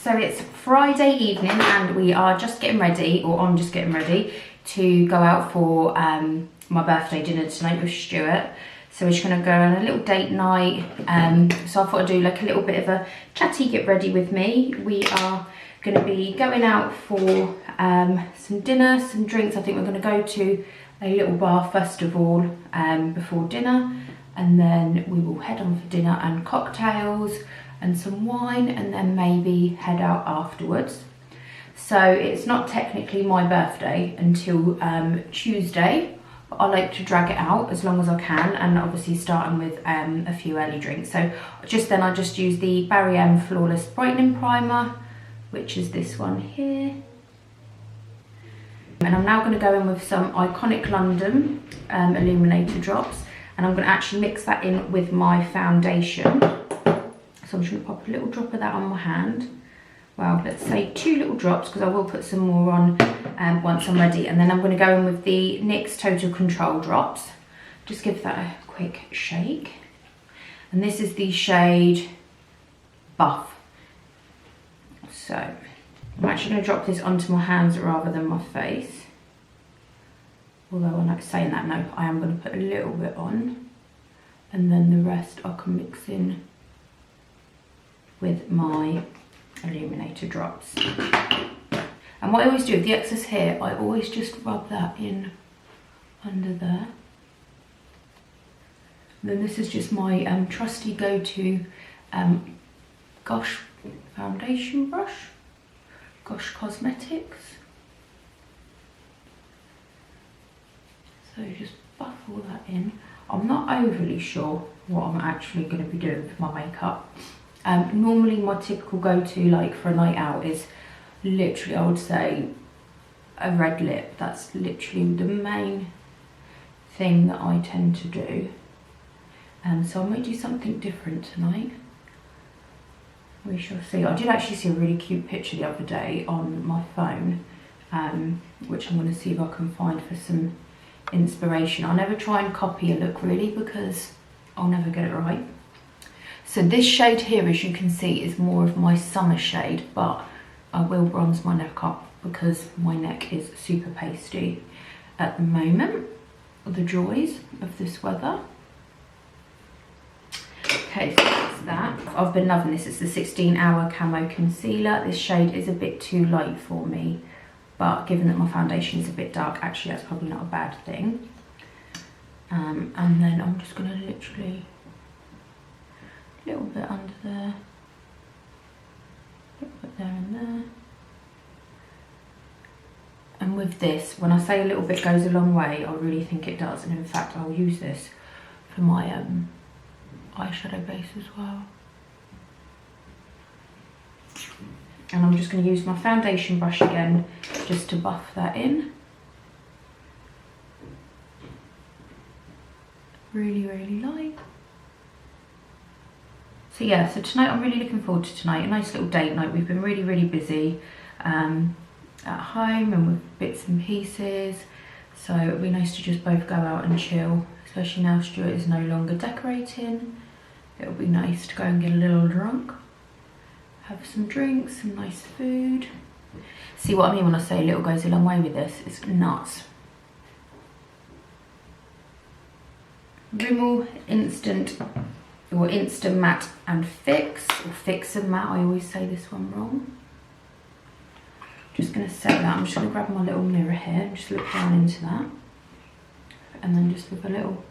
So it's Friday evening and we are just getting ready, or I'm just getting ready to go out for my birthday dinner tonight with Stuart. So we're just going to go on a little date night. So I thought I'd do like a little bit of a chatty get ready with me. We are going to be going out for some dinner, some drinks. I think we're going to go to a little bar first of all before dinner, and then we will head on for dinner and cocktails and some wine, and then maybe head out afterwards. So it's not technically my birthday until Tuesday, but I like to drag it out as long as I can, and obviously starting with a few early drinks. So just then I just use the Grwm Flawless Brightening Primer, which is this one here. And I'm now going to go in with some Iconic London Illuminator drops, and I'm going to actually mix that in with my foundation. So I'm just going to pop a little drop of that on my hand. Well, let's say 2 little drops, because I will put some more on once I'm ready. And then I'm going to go in with the NYX Total Control drops. Just give that a quick shake. And this is the shade Buff. So I'm actually going to drop this onto my hands rather than my face. Although I'm not saying that, no, I am going to put a little bit on, and then the rest I can mix in with my illuminator drops. And what I always do with the excess here, I always just rub that in under there. And then this is just my trusty go-to Gosh foundation brush, Gosh Cosmetics. So just buff all that in. I'm not overly sure what I'm actually going to be doing with my makeup. Normally my typical go-to like for a night out is literally, I would say, a red lip. That's literally the main thing that I tend to do. So I might do something different tonight. We shall see. I did actually see a really cute picture the other day on my phone, which I'm going to see if I can find for some inspiration. I'll never try and copy a look really, because I'll never get it right. So this shade here, as you can see, is more of my summer shade, but I will bronze my neck up because my neck is super pasty at the moment. The joys of this weather. Okay, so that's that. I've been loving this. It's the 16-hour Camo Concealer. This shade is a bit too light for me, but given that my foundation is a bit dark, actually that's probably not a bad thing. And then I'm just going to literally a little bit under there, a little bit there and there. And with this, when I say a little bit goes a long way, I really think it does. And in fact, I'll use this for my eyeshadow base as well. And I'm just going to use my foundation brush again just to buff that in. Really, really light. So yeah, so tonight I'm really looking forward to tonight. A nice little date night. We've been really, really busy at home and with bits and pieces. So it'll be nice to just both go out and chill, especially now Stuart is no longer decorating. It'll be nice to go and get a little drunk, have some drinks, some nice food. See what I mean when I say a little goes a long way with this? It's nuts. Rimmel Instant or Insta Matte and Fix, or Fix and Matte, I always say this one wrong. Just going to set that. I'm just going to grab my little mirror here and just look down into that, and then just with a little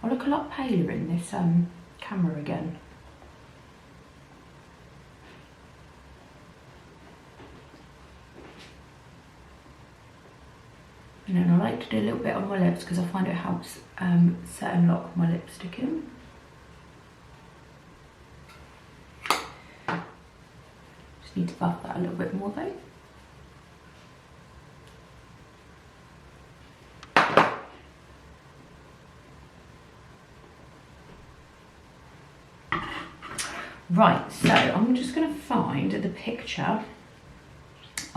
I look a lot paler in this camera again. And then I like to do a little bit on my lips because I find it helps set and lock my lipstick in. Just need to buff that a little bit more though. Right, so I'm just going to find the picture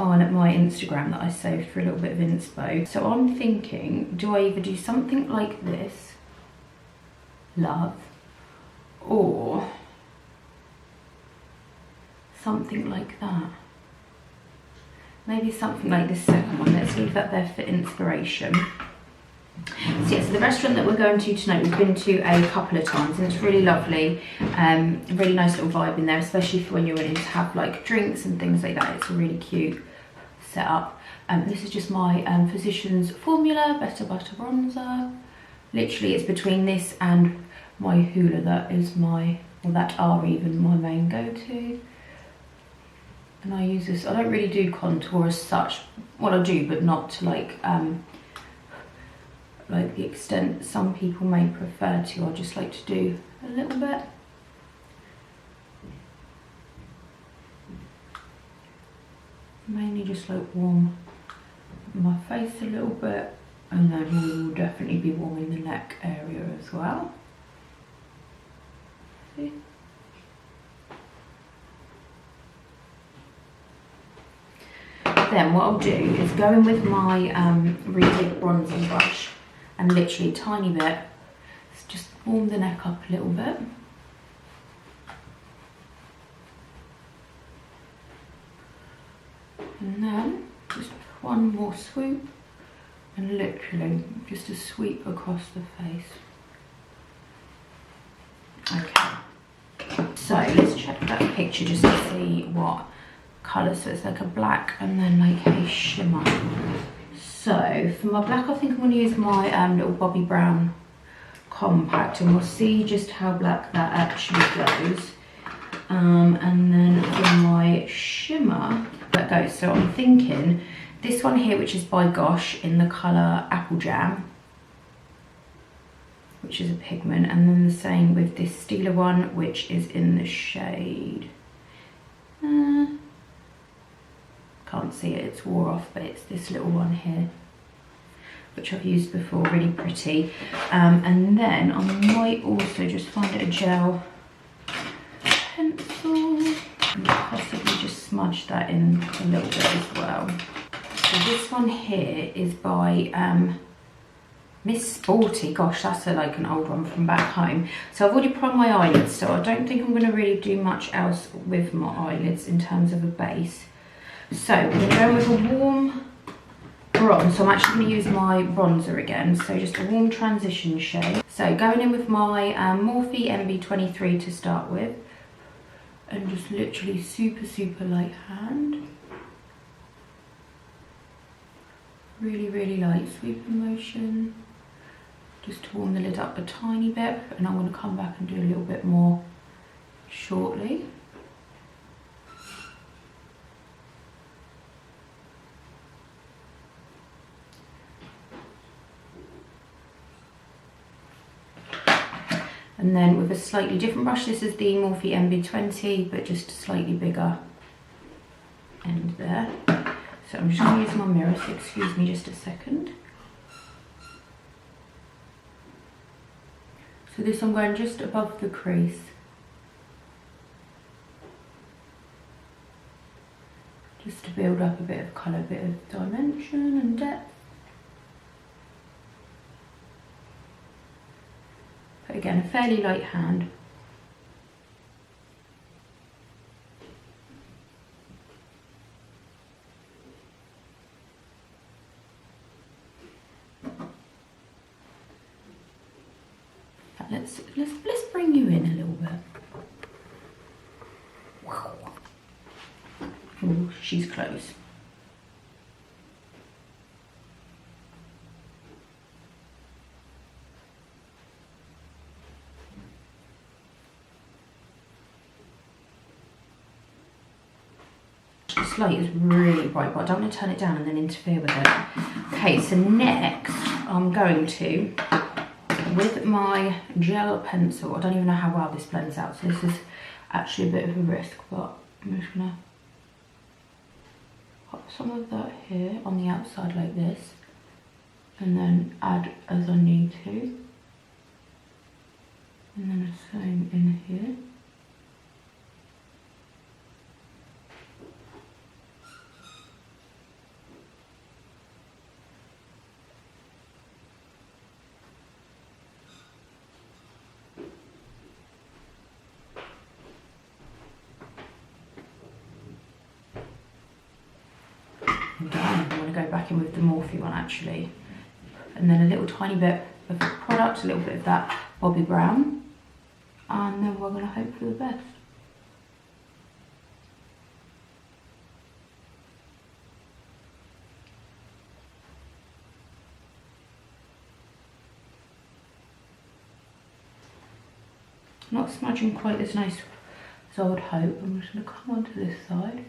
on my Instagram that I saved for a little bit of inspo. So I'm thinking, do I either do something like this, love, or something like that. Maybe something like this second one. Let's leave that there for inspiration. So yeah, so the restaurant that we're going to tonight, we've been to a couple of times and it's really lovely. Really nice little vibe in there, especially for when you're willing to have like drinks and things like that. It's a really cute setup. This is just my Physicians Formula Better Butter Bronzer. Literally it's between this and my Hoola that is my, or that are even my main go-to. And I use this, I don't really do contour as such. Well, I do, but not to like the extent some people may prefer to. I just like to do a little bit. Mainly just like warm my face a little bit, and then we will definitely be warming the neck area as well. See? Then what I'll do is go in with my really big bronzing brush and literally a tiny bit, just warm the neck up a little bit. And then just one more swoop and literally just a sweep across the face. Okay, so let's check that picture just to see what colour. So it's like a black and then like a shimmer. So for my black, I think I'm going to use my little Bobbi Brown compact, and we'll see just how black that actually goes. And then for my shimmer, that goes. So I'm thinking this one here, which is by Gosh in the colour Apple Jam, which is a pigment, and then the same with this Stila one, which is in the shade. Can't see it, it's wore off, but it's this little one here, which I've used before, really pretty. And then I might also just find a gel pencil and possibly just smudge that in a little bit as well. So this one here is by Miss Sporty. Gosh, that's like an old one from back home. So I've already primed my eyelids, so I don't think I'm going to really do much else with my eyelids in terms of a base. So we're going to go with a warm bronze. So I'm actually going to use my bronzer again. So just a warm transition shade. So going in with my Morphe MB23 to start with. And just literally super, super light hand. Really, really light sweeping motion. Just to warm the lid up a tiny bit. And I'm going to come back and do a little bit more shortly. And then with a slightly different brush, this is the Morphe MB20, but just a slightly bigger end there. So I'm just going to use my mirror, so excuse me just a second. So this I'm going just above the crease. Just to build up a bit of colour, a bit of dimension and depth. But again, a fairly light hand. Let's bring you in a little bit. Oh, she's close. This light is really bright, but I don't want to turn it down and then interfere with it. Okay, so next I'm going to, with my gel pencil, I don't even know how well this blends out, so this is actually a bit of a risk, but I'm just gonna pop some of that here on the outside like this, and then add as I need to, and then the same in here. back in with the Morphe one actually. And then a little tiny bit of the product, a little bit of that Bobbi Brown. And then we're going to hope for the best. Not smudging quite as nice as I would hope. I'm just going to come onto this side,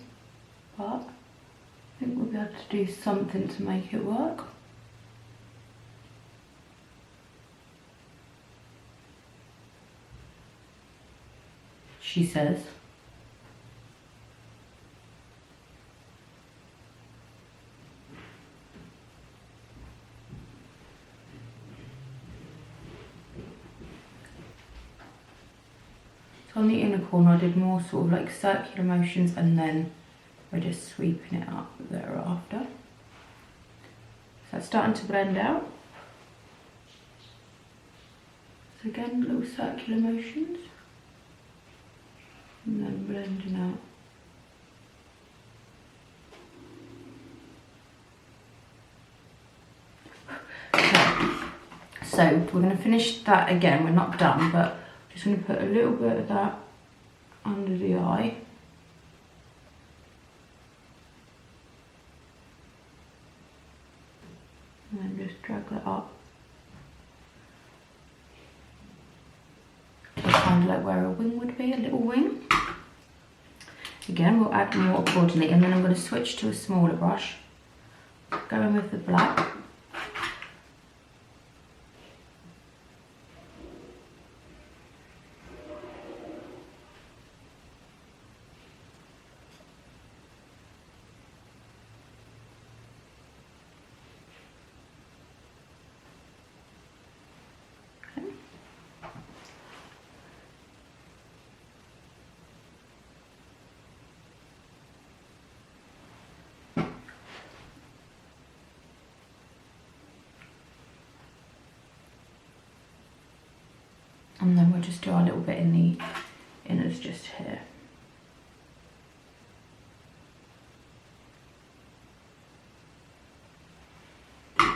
but I think we'll be able to do something to make it work. She says. So on the inner corner I did more sort of like circular motions, and then we're just sweeping it up thereafter. So it's starting to blend out. So again, little circular motions. And then blending out. Okay. So we're going to finish that again. We're not done, but I'm just going to put a little bit of that under the eye. And then just drag that up. Kind of like where a wing would be, a little wing. Again, we'll add more accordingly, and then I'm going to switch to a smaller brush, go in with the black. And then we'll just do our little bit in the inners just here. A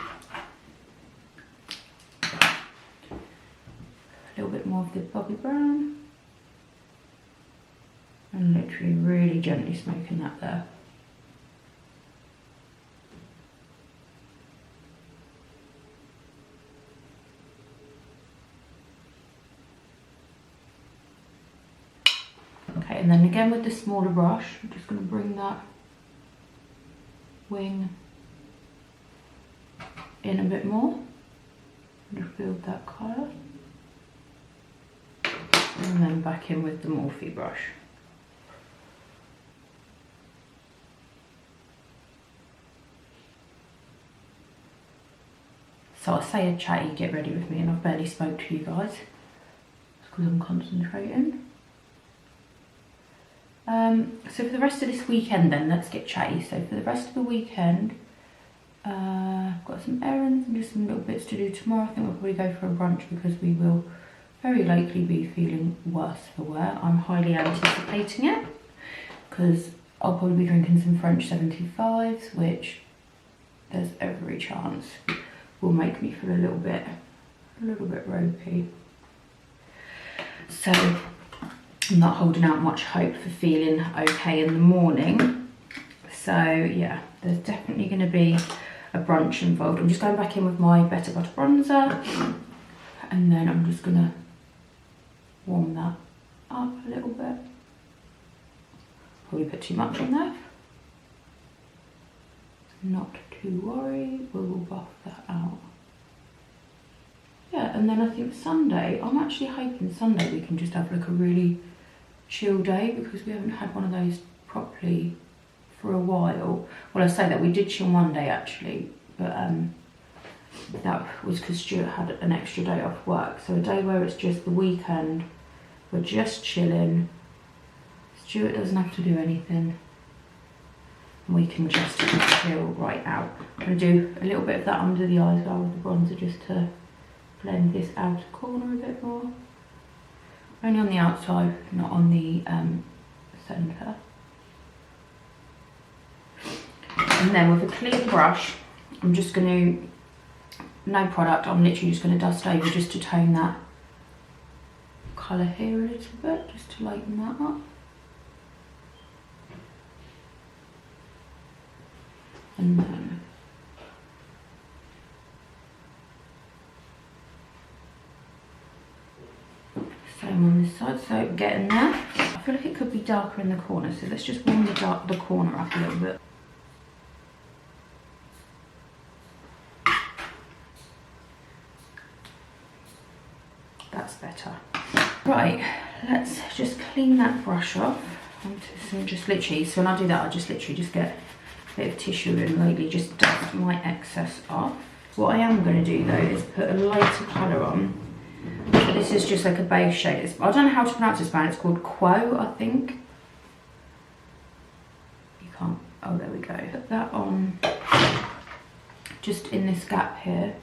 little bit more of the Bobbi Brown. And literally really gently smoking that there. Okay, and then again with the smaller brush, I'm just going to bring that wing in a bit more. Just build that colour. And then back in with the Morphe brush. So I say a chatty, get ready with me, and I've barely spoke to you guys. It's because I'm concentrating. So for the rest of this weekend then, let's get chatty. So for the rest of the weekend, I've got some errands and just some little bits to do tomorrow. I think we'll probably go for a brunch because we will very likely be feeling worse for wear. I'm highly anticipating it because I'll probably be drinking some French 75s, which there's every chance will make me feel a little bit ropey. So I'm not holding out much hope for feeling okay in the morning. So yeah, there's definitely going to be a brunch involved. I'm just going back in with my Better Butter bronzer, and then I'm just going to warm that up a little bit. Probably put too much on there. Not to worry, we will buff that out. Yeah, and then I think Sunday, I'm actually hoping Sunday we can just have like a really chill day because we haven't had one of those properly for a while. Well, I say that we did chill one day actually, but that was because Stuart had an extra day off work. So a day where it's just the weekend, we're just chilling. Stuart doesn't have to do anything. And we can just chill right out. I'm going to do a little bit of that under the eyes with the bronzer just to blend this outer corner a bit more. Only on the outside, not on the centre. And then with a clear brush, I'm just going to, no product, I'm literally just going to dust over just to tone that colour here a little bit, just to lighten that up. And then same on this side, so getting there. I feel like it could be darker in the corner, so let's just warm the corner up a little bit. That's better. Right, let's just clean that brush off onto some, just literally, so when I do that I just literally just get a bit of tissue and lightly just dust my excess off. What I am going to do though is put a lighter colour on. So this is just like a beige shade. I don't know how to pronounce this brand, it's called Quo, I think. You can't, oh there we go. Put that on just in this gap here.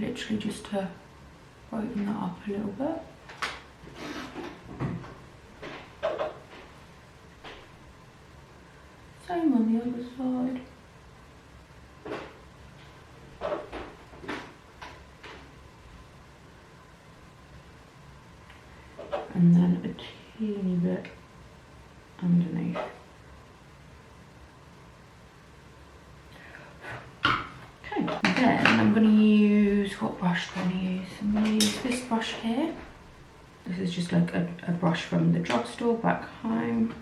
Literally just to brighten that up a little bit. Same on the other side. And then a teeny bit underneath. Okay, then I'm going to use, what brush do I want to use? I'm going to use this brush here. This is just like a brush from the drugstore back home.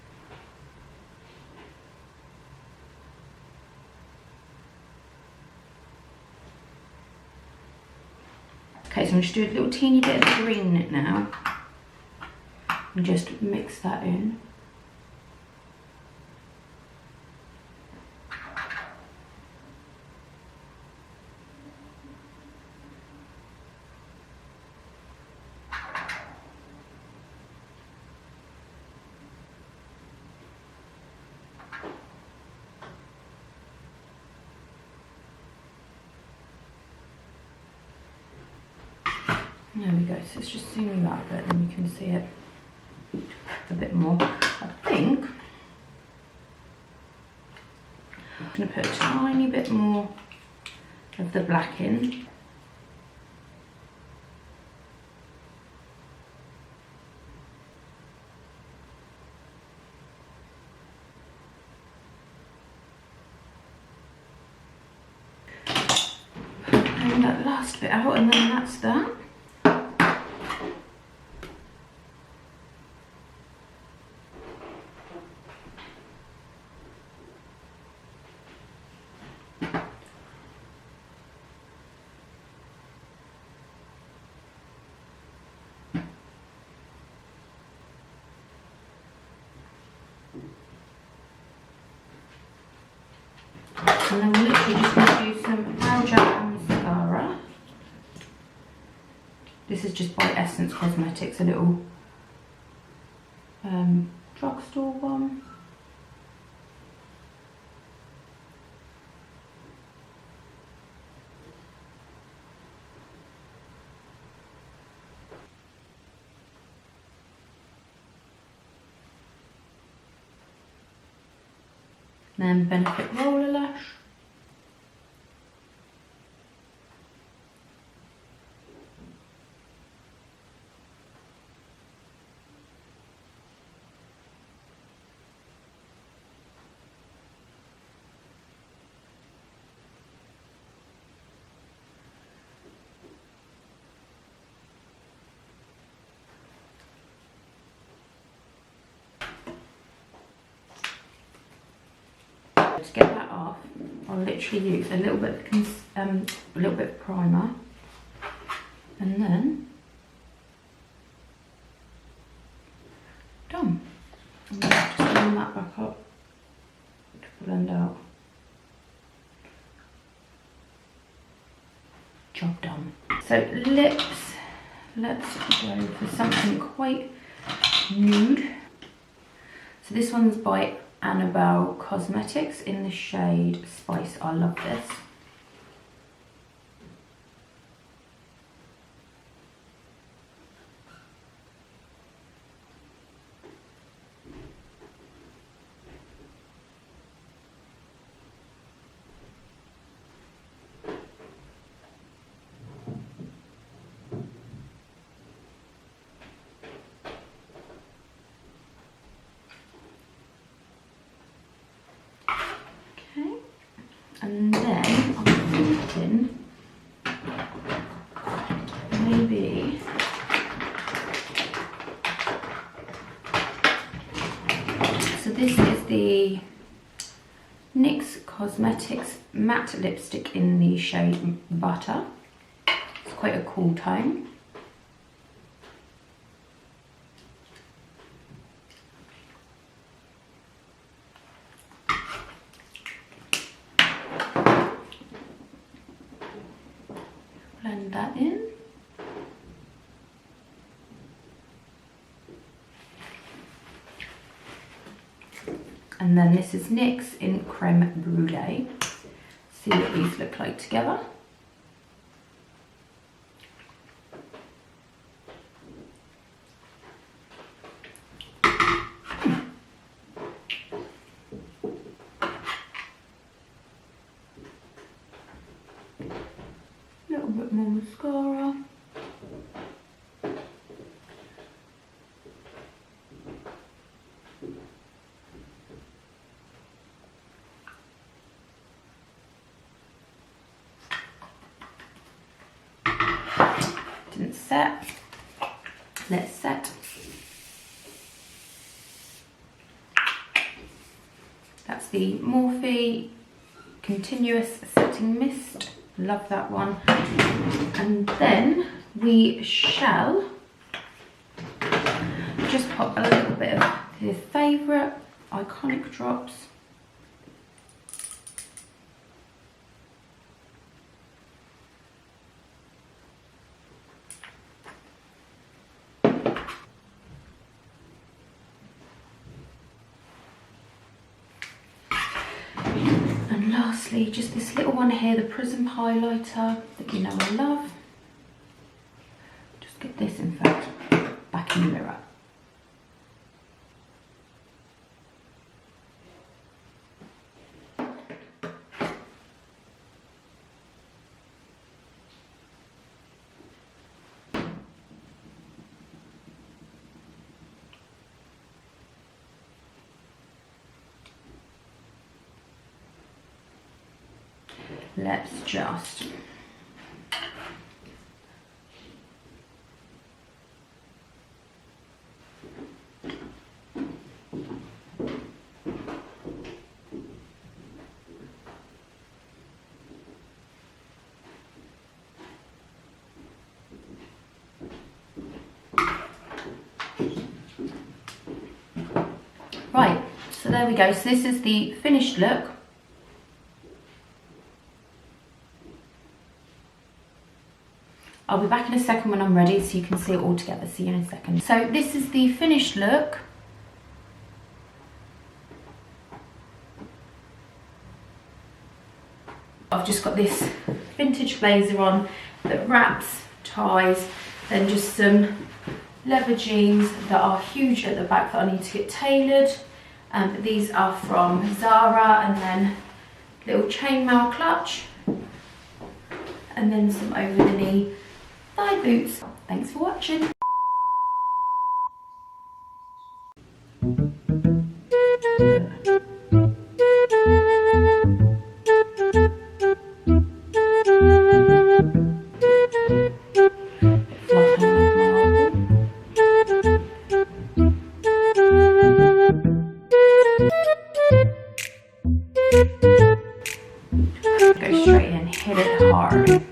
Okay, so I'm just doing a little teeny bit of green in it now. And just mix that in. There we go, so it's just zooming out a bit, then you can see it a bit more. I think I'm going to put a tiny bit more of the black in. And that last bit out, and then that's that. And then we're literally just going to do some brow gel and mascara. This is just by Essence Cosmetics, a little drugstore one. Then Benefit Roller Lash. To get that off, I'll literally use a little bit of primer, and then done. I'm going to just blend that back up to blend out. Job done. So lips, let's go for something quite nude. So this one's by Annabelle Cosmetics in the shade Spice. I love this. And then I'm thinking maybe so this is the NYX Cosmetics matte lipstick in the shade Butter. It's quite a cool tone. Blend that in. And then this is NYX in Creme Brulee. See what these look like together. A little bit more mascara. Didn't set. Let's set. That's the Morphe Continuous Setting Mist. Love that one. And then we shall just pop a little bit of the favourite Iconic drops. And lastly, just this little one here, the Prism highlighter that you know I love. Just get this, in fact, back in the mirror. Let's just right, so there we go. So this is the finished look. I'll be back in a second when I'm ready so you can see it all together. See you in a second. So this is the finished look. I've just got this vintage blazer on that wraps, ties, then just some leather jeans that are huge at the back that I need to get tailored. These are from Zara, and then little chainmail clutch, and then some over the knee thigh boots. Thanks for watching. Go straight in, hit it hard.